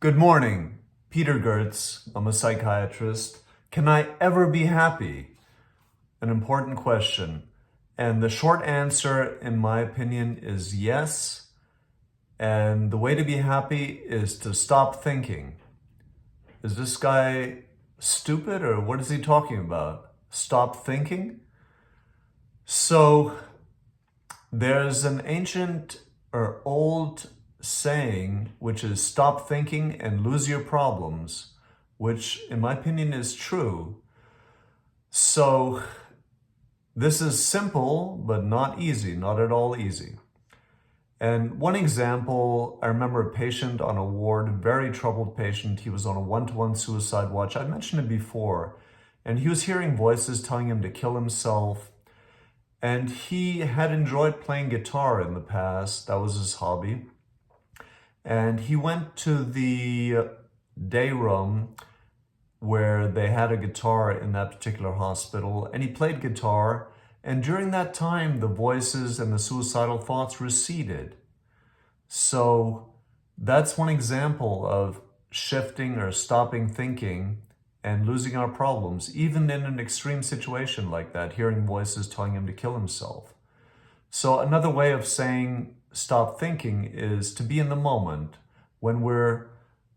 Good morning, Peter Goertz. I'm a psychiatrist. Can I ever be happy? An important question. And the short answer, in my opinion, is yes. And the way to be happy is to stop thinking. Is this guy stupid or what is he talking about? Stop thinking? So there's an ancient or old saying, which is stop thinking and lose your problems, which in my opinion is true. So this is simple, but not easy, not at all easy. And one example, I remember a patient on a ward, very troubled patient. He was on a one-to-one suicide watch. I mentioned it before. And he was hearing voices telling him to kill himself. And he had enjoyed playing guitar in the past. That was his hobby. And he went to the day room where they had a guitar in that particular hospital, and he played guitar. And during that time, the voices and the suicidal thoughts receded. So that's one example of shifting or stopping thinking and losing our problems, even in an extreme situation like that, hearing voices telling him to kill himself. So another way of saying stop thinking is to be in the moment. When we're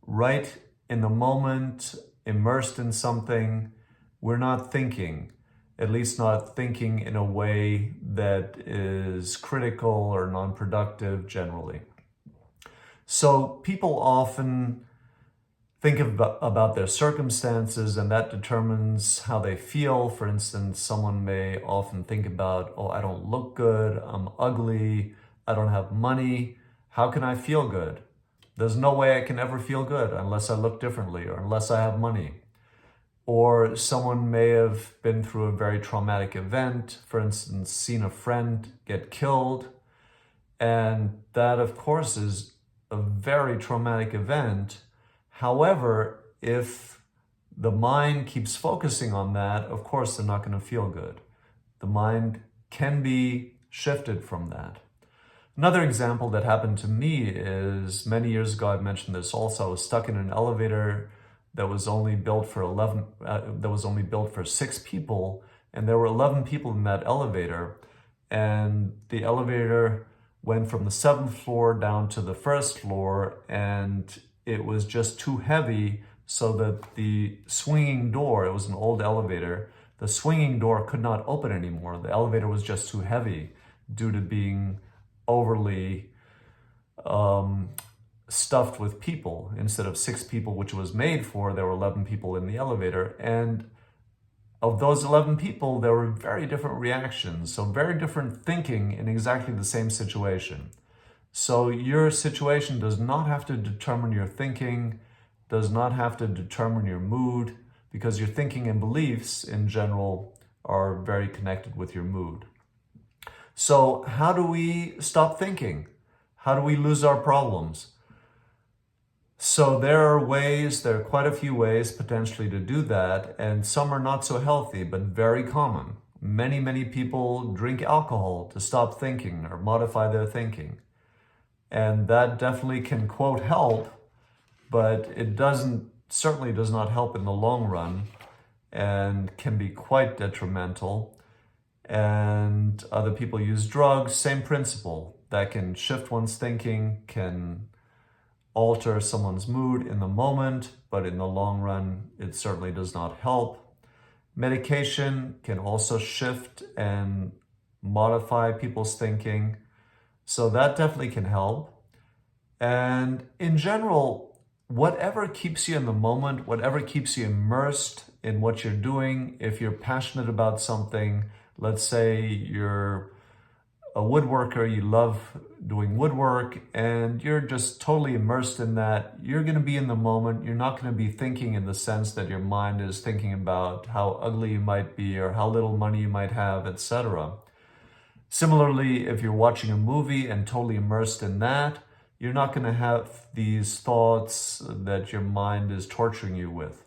right in the moment, immersed in something, we're not thinking, at least not thinking in a way that is critical or non-productive generally. So people often think about their circumstances, and that determines how they feel. For instance, someone may often think about, oh, I don't look good, I'm ugly, I don't have money. How can I feel good? There's no way I can ever feel good unless I look differently or unless I have money. Or someone may have been through a very traumatic event, for instance, seen a friend get killed. And that, of course, is a very traumatic event. However, if the mind keeps focusing on that, of course, they're not going to feel good. The mind can be shifted from that. Another example that happened to me is many years ago, I've mentioned this also, I was stuck in an elevator that was only built for 6 people, and there were 11 people in that elevator, and the elevator went from the 7th floor down to the 1st floor, and it was just too heavy so that the swinging door, it was an old elevator, the swinging door could not open anymore. The elevator was just too heavy due to being overly stuffed with people. Instead of 6 people, which it was made for, there were 11 people in the elevator. And of those 11 people, there were very different reactions. So very different thinking in exactly the same situation. So your situation does not have to determine your thinking, does not have to determine your mood, because your thinking and beliefs in general are very connected with your mood. So how do we stop thinking? How do we lose our problems? So there are quite a few ways potentially to do that, and some are not so healthy, but very common. Many people drink alcohol to stop thinking or modify their thinking. And that definitely can, quote, help, but it certainly does not help in the long run and can be quite detrimental. And other people use drugs, same principle. That can shift one's thinking, can alter someone's mood in the moment, but in the long run, it certainly does not help. Medication can also shift and modify people's thinking. So that definitely can help. And in general, whatever keeps you in the moment, whatever keeps you immersed in what you're doing, if you're passionate about something, let's say you're a woodworker, you love doing woodwork, and you're just totally immersed in that, you're going to be in the moment. You're not going to be thinking in the sense that your mind is thinking about how ugly you might be or how little money you might have, etc. Similarly, if you're watching a movie and totally immersed in that, you're not going to have these thoughts that your mind is torturing you with.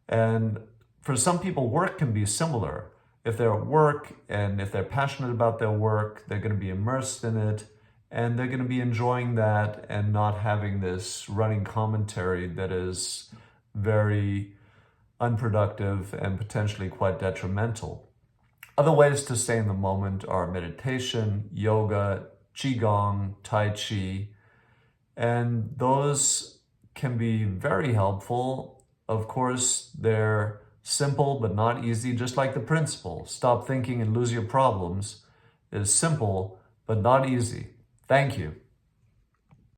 And for some people, work can be similar. If they're at work and if they're passionate about their work, they're going to be immersed in it and they're going to be enjoying that and not having this running commentary that is very unproductive and potentially quite detrimental. Other ways to stay in the moment are meditation, yoga, qigong, tai chi, and those can be very helpful. Of course, they're simple but not easy, just like the principle. Stop thinking and lose your problems is simple but not easy. Thank you.